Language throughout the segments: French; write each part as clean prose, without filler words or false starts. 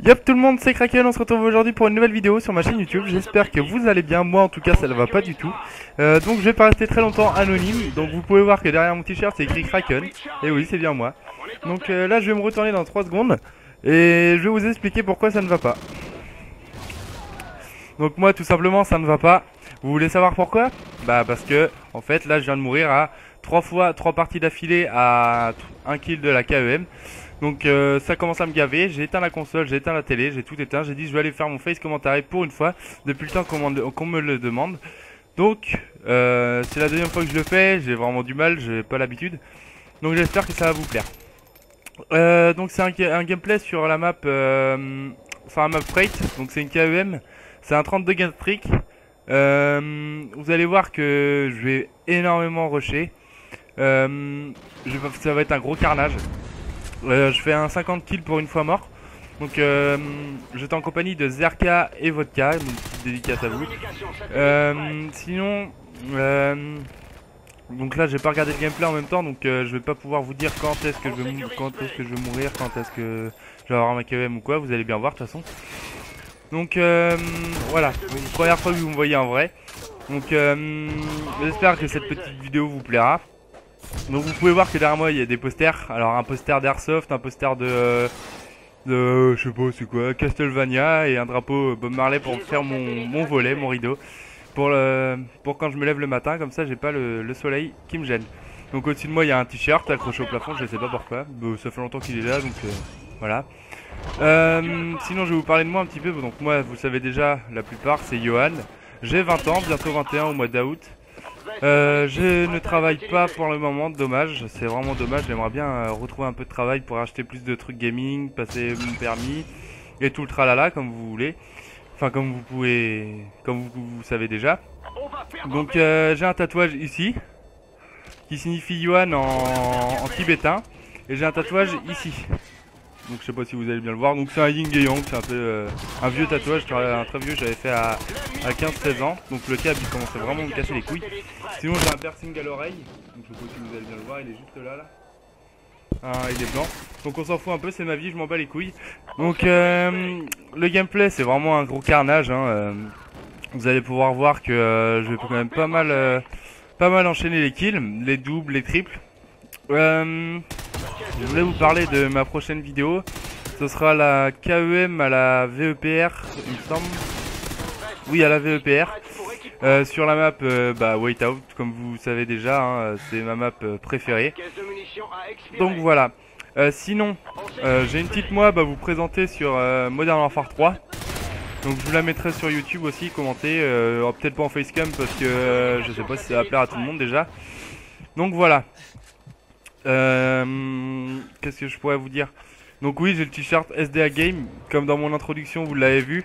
Yop tout le monde, c'est Kraken, on se retrouve aujourd'hui pour une nouvelle vidéo sur ma chaîne YouTube. J'espère que vous allez bien, moi en tout cas ça ne va pas du tout. Donc je vais pas rester très longtemps anonyme. Donc vous pouvez voir que derrière mon t-shirt c'est écrit Kraken. Et oui, c'est bien moi. Donc là je vais me retourner dans 3 secondes. Et je vais vous expliquer pourquoi ça ne va pas. Donc moi tout simplement ça ne va pas. Vous voulez savoir pourquoi? Bah parce que en fait là je viens de mourir à 3 parties d'affilée à 1 kill de la KEM. Donc ça commence à me gaver, j'ai éteint la console, j'ai éteint la télé, j'ai tout éteint, j'ai dit je vais aller faire mon face commentary pour une fois, depuis le temps qu'on me le demande. Donc c'est la deuxième fois que je le fais, j'ai vraiment du mal, j'ai pas l'habitude. Donc j'espère que ça va vous plaire. Donc c'est un gameplay sur la map, enfin un map Freight, donc c'est une KEM, c'est un 32 gun streak. Vous allez voir que je vais énormément rusher, ça va être un gros carnage. Je fais un 50 kills pour une fois mort. Donc j'étais en compagnie de Zerka et Vodka, une petite dédicace à vous. Sinon, donc là j'ai pas regardé le gameplay en même temps, donc je vais pas pouvoir vous dire quand est-ce que je vais mourir, quand est-ce que je vais avoir ma KM ou quoi. Vous allez bien voir de toute façon. Donc voilà, donc, première fois que vous me voyez en vrai. Donc j'espère que cette petite vidéo vous plaira. Donc vous pouvez voir que derrière moi il y a des posters. Alors un poster d'Airsoft, un poster de je sais pas c'est quoi, Castlevania, et un drapeau Bob Marley pour faire mon volet, mon rideau. Pour quand je me lève le matin, comme ça j'ai pas le soleil qui me gêne. Donc au-dessus de moi il y a un t-shirt accroché au plafond, je sais pas pourquoi. Ça fait longtemps qu'il est là donc voilà. Sinon je vais vous parler de moi un petit peu. Donc moi vous le savez déjà la plupart, c'est Johan. J'ai 20 ans, bientôt 21 au mois d'août. Je ne travaille pas pour le moment, dommage, c'est vraiment dommage. J'aimerais bien retrouver un peu de travail pour acheter plus de trucs gaming, passer mon permis et tout le tralala comme vous voulez. Enfin comme vous pouvez, comme vous savez déjà. Donc j'ai un tatouage ici qui signifie Yuan en tibétain, et j'ai un tatouage ici. Donc je sais pas si vous allez bien le voir. Donc c'est un yin et yang, c'est un peu un vieux tatouage, un très vieux, j'avais fait à 15-16 ans. Donc le câble il commençait vraiment à me casser les couilles. Sinon j'ai un piercing à l'oreille. Donc je sais pas si vous allez bien le voir, il est juste là. Il est blanc. Donc on s'en fout un peu, c'est ma vie, je m'en bats les couilles. Donc le gameplay c'est vraiment un gros carnage. Vous allez pouvoir voir que je vais quand même pas mal enchaîner les kills, les doubles, les triples. Je voulais vous parler de ma prochaine vidéo. Ce sera la KEM à la VEPR, il me semble. Oui, à la VEPR. Sur la map Whiteout, comme vous savez déjà, c'est ma map préférée. Donc voilà. Sinon, j'ai une petite mob à vous présenter sur Modern Warfare 3. Donc je vous la mettrai sur YouTube aussi, commentez. Peut-être pas en facecam parce que je sais pas si ça va plaire à tout le monde déjà. Donc voilà. Qu'est-ce que je pourrais vous dire? Donc oui, j'ai le t-shirt SDA Game, comme dans mon introduction vous l'avez vu.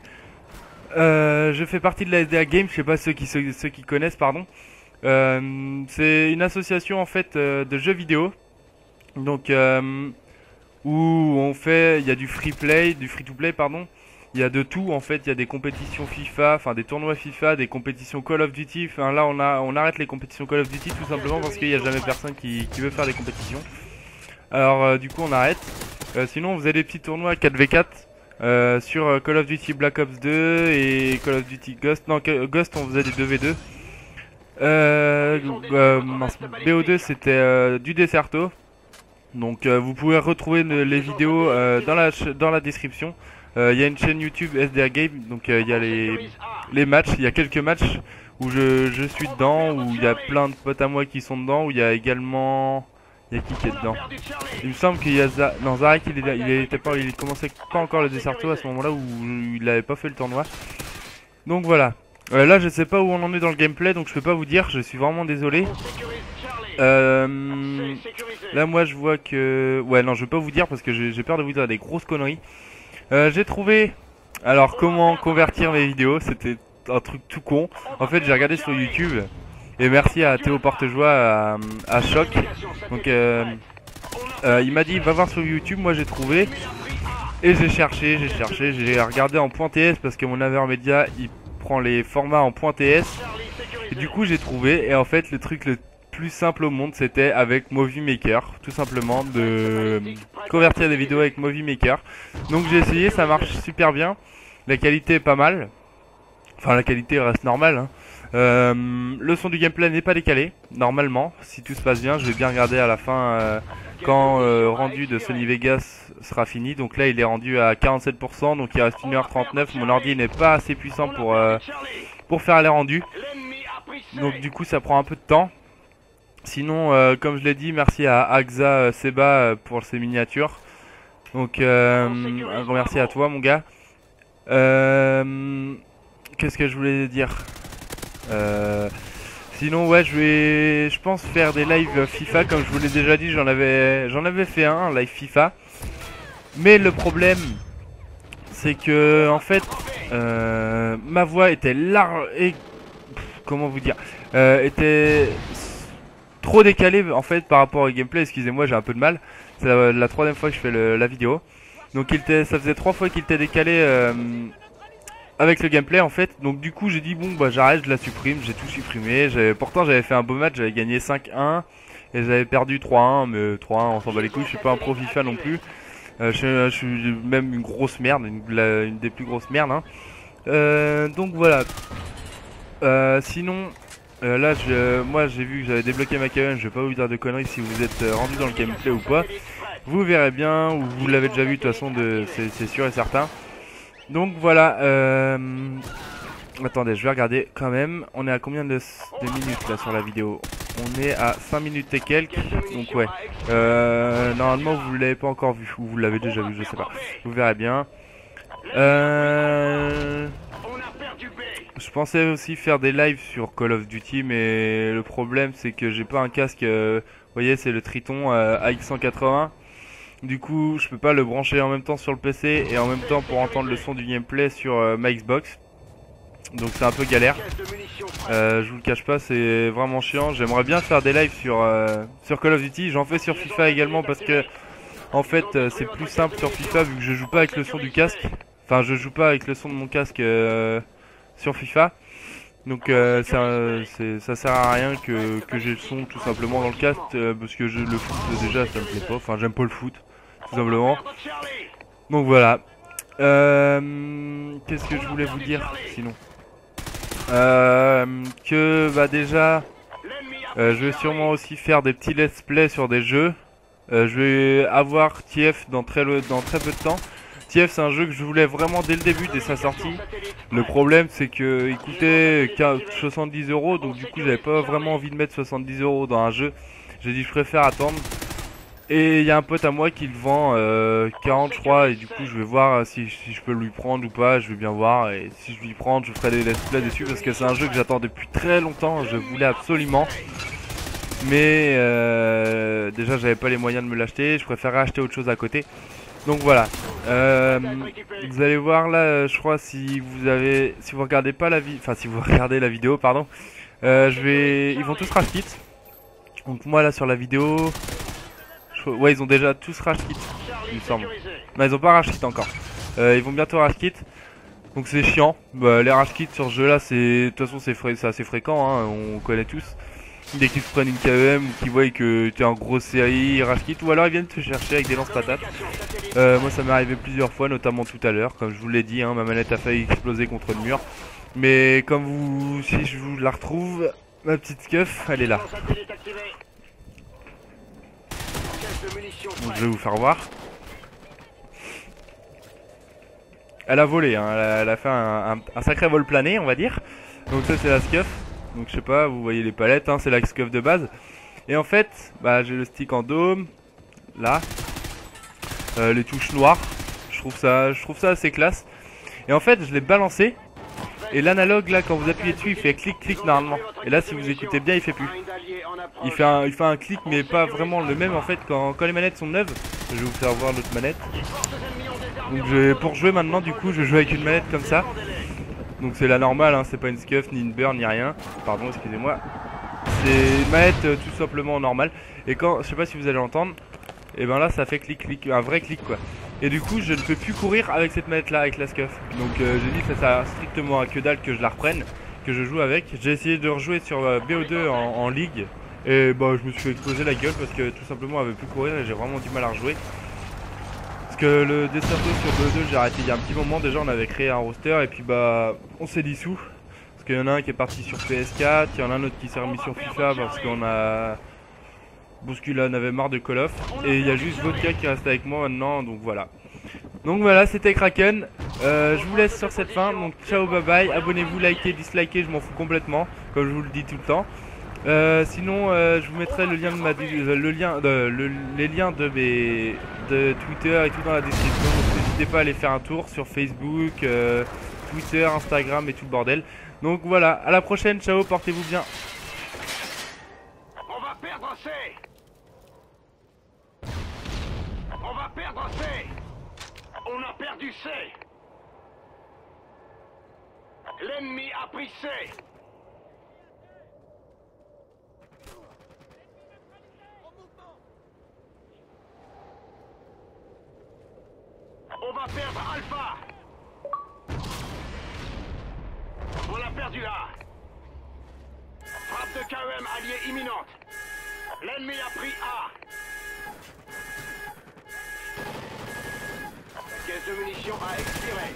Je fais partie de la SDA Game, je sais pas ceux qui connaissent, pardon. C'est une association en fait de jeux vidéo. Donc où il y a du free to play pardon. Il y a de tout en fait, il y a des compétitions FIFA, enfin des tournois FIFA, des compétitions Call of Duty. Enfin là on arrête les compétitions Call of Duty tout simplement parce qu'il n'y a jamais personne qui veut faire des compétitions. Alors du coup on arrête. Sinon vous avez des petits tournois 4v4 sur Call of Duty Black Ops 2 et Call of Duty Ghost. Non, Ghost on faisait des 2v2. BO2 c'était du Deserto. Donc vous pouvez retrouver les vidéos dans la description. Il y a une chaîne YouTube SDA Game, donc il y a les matchs, il y a quelques matchs où je suis dedans, où il y a plein de potes à moi qui sont dedans, où il y a également... Il y a qui est dedans? Il me semble qu'il y a Zarek, il commençait pas encore le Deserto à ce moment là où il avait pas fait le tournoi. Donc voilà. Là je sais pas où on en est dans le gameplay, donc je peux pas vous dire, je suis vraiment désolé. Là moi je vois que... Ouais non je vais pas vous dire parce que j'ai peur de vous dire des grosses conneries. J'ai trouvé... Alors comment convertir mes vidéos, c'était un truc tout con. En fait j'ai regardé sur YouTube. Et merci à Théo Portejoie, à Choc. Donc il m'a dit va voir sur YouTube, moi j'ai trouvé. Et j'ai cherché, j'ai regardé en .ts parce que mon Avermedia il prend les formats en .ts. Et du coup j'ai trouvé, et en fait le truc le plus simple au monde, c'était avec Movie Maker, tout simplement, de convertir des vidéos avec Movie Maker. Donc j'ai essayé, ça marche super bien, la qualité est pas mal, enfin la qualité reste normale, hein. Le son du gameplay n'est pas décalé, normalement, si tout se passe bien. Je vais bien regarder à la fin quand rendu de Sony Vegas sera fini. Donc là il est rendu à 47%, donc il reste 1h39. Mon ordi n'est pas assez puissant pour faire les rendus, donc du coup ça prend un peu de temps. Sinon comme je l'ai dit, merci à Axa Seba pour ses miniatures. Donc un grand merci à toi mon gars. Qu'est-ce que je voulais dire? Sinon ouais, je pense faire des lives FIFA comme je vous l'ai déjà dit. J'en avais fait un live FIFA, mais le problème c'est que en fait ma voix était large et comment vous dire, était trop décalée en fait par rapport au gameplay. Excusez-moi, j'ai un peu de mal, c'est la troisième fois que je fais la vidéo, donc ça faisait 3 fois qu'il était décalé avec le gameplay en fait. Donc du coup j'ai dit bon bah j'arrête, je la supprime, j'ai tout supprimé. Pourtant j'avais fait un beau match, j'avais gagné 5-1 et j'avais perdu 3-1, mais 3-1 on s'en bat les couilles, je suis pas un pro FIFA non plus. Je suis même une grosse merde, une des plus grosses merdes, hein. Donc voilà. Sinon là moi j'ai vu que j'avais débloqué ma cabane, je vais pas vous dire de conneries si vous êtes rendu dans le gameplay ou pas. Vous verrez bien, ou vous l'avez déjà vu de toute façon, c'est sûr et certain. Donc voilà, attendez, je vais regarder quand même. On est à combien de minutes là sur la vidéo? On est à 5 minutes et quelques. Donc ouais, normalement vous l'avez pas encore vu, ou vous l'avez déjà vu, je sais pas. Vous verrez bien. Je pensais aussi faire des lives sur Call of Duty, mais le problème c'est que j'ai pas un casque, vous voyez c'est le Triton AX180. Du coup je peux pas le brancher en même temps sur le PC et en même temps pour entendre le son du gameplay sur ma Xbox. Donc c'est un peu galère, je vous le cache pas, c'est vraiment chiant. J'aimerais bien faire des lives sur Call of Duty, j'en fais sur FIFA également parce que en fait c'est plus simple sur FIFA vu que je joue pas avec le son du casque. Enfin je joue pas avec le son de mon casque sur FIFA. Donc ça sert à rien que j'ai le son tout simplement dans le casque parce que le foot déjà ça me plaît pas, enfin j'aime pas le foot tout simplement. Donc voilà. Qu'est-ce que je voulais vous dire sinon? Que bah déjà je vais sûrement aussi faire des petits let's play sur des jeux. Je vais avoir TF dans très peu de temps. TF c'est un jeu que je voulais vraiment dès le début, dès sa sortie. Le problème c'est que il coûtait 70 €, donc du coup j'avais pas vraiment envie de mettre 70 € dans un jeu. J'ai dit je préfère attendre. Et il y a un pote à moi qui le vend 40 je crois, et du coup je vais voir si je peux lui prendre ou pas, je vais bien voir, et si je lui prends je ferai des let's play dessus parce que c'est un jeu que j'attends depuis très longtemps, je voulais absolument. Mais déjà j'avais pas les moyens de me l'acheter, je préférais acheter autre chose à côté. Donc voilà, vous allez voir là, je crois si vous regardez pas si vous regardez la vidéo pardon, ils vont tous rage kit. Donc moi là sur la vidéo, ouais ils ont déjà tous rage kit il me semble. Non ils ont pas rage kit encore, ils vont bientôt rage kit. Donc c'est chiant, les rage kits sur ce jeu là de toute façon c'est assez fréquent, hein, on connaît tous. Dès qu'ils prennent une KEM ou qu'ils voient que tu es en grosse série, rage kit, ou alors ils viennent te chercher avec des lance-patates. Moi ça m'est arrivé plusieurs fois, notamment tout à l'heure, comme je vous l'ai dit, hein, ma manette a failli exploser contre le mur. Mais comme si je vous la retrouve, ma petite scuff, elle est là. Donc je vais vous faire voir. Elle a volé, hein, elle a fait un sacré vol plané on va dire. Donc ça c'est la scuff. Donc je sais pas, vous voyez les palettes, hein, c'est la scuff de base. Et en fait, bah j'ai le stick en dôme, là, les touches noires. Je trouve ça assez classe. Et en fait, je l'ai balancé. Et l'analogue là, quand vous appuyez dessus, il fait clic clic normalement. Et là, si vous écoutez bien, il fait plus. Il fait un clic, mais pas vraiment le même en fait quand les manettes sont neuves. Je vais vous faire voir l'autre manette. Donc pour jouer maintenant, du coup, je joue avec une manette comme ça. Donc c'est la normale, hein, c'est pas une scuff, ni une burn, ni rien. Pardon, excusez-moi. C'est une manette tout simplement normale. Et quand, je sais pas si vous allez l'entendre, et ben là ça fait clic clic, un vrai clic quoi. Et du coup je ne peux plus courir avec cette manette là, avec la scuff. Donc j'ai dit que ça sert strictement à que dalle que je la reprenne, que je joue avec. J'ai essayé de rejouer sur BO2 en ligue. Et bah je me suis fait exploser la gueule parce que tout simplement elle veut plus courir et j'ai vraiment du mal à rejouer. Parce que le Deserto sur BO2 j'ai arrêté il y a un petit moment, déjà on avait créé un roster et puis bah on s'est dissous. Parce qu'il y en a un qui est parti sur PS4, il y en a un autre qui s'est remis sur FIFA parce qu'on a... Bouscula en avait marre de Call of. Et il y a juste Vodka qui reste avec moi maintenant, donc voilà. Donc voilà, c'était Kraken. Je vous laisse sur cette fin, donc ciao, bye bye. Abonnez-vous, likez, dislikez, je m'en fous complètement, comme je vous le dis tout le temps. Sinon, je vous mettrai le lien de ma, les liens de mes Twitter et tout dans la description. Donc n'hésitez pas à aller faire un tour sur Facebook, Twitter, Instagram et tout le bordel. Donc voilà, à la prochaine, ciao, portez-vous bien. On va perdre C. On va perdre C. On a perdu C. L'ennemi a pris C. On va perdre Alpha. On a perdu là. Frappe de KEM alliée imminente. L'ennemi a pris A. Caisse de munitions a expiré.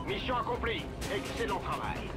Mission accomplie. Excellent travail.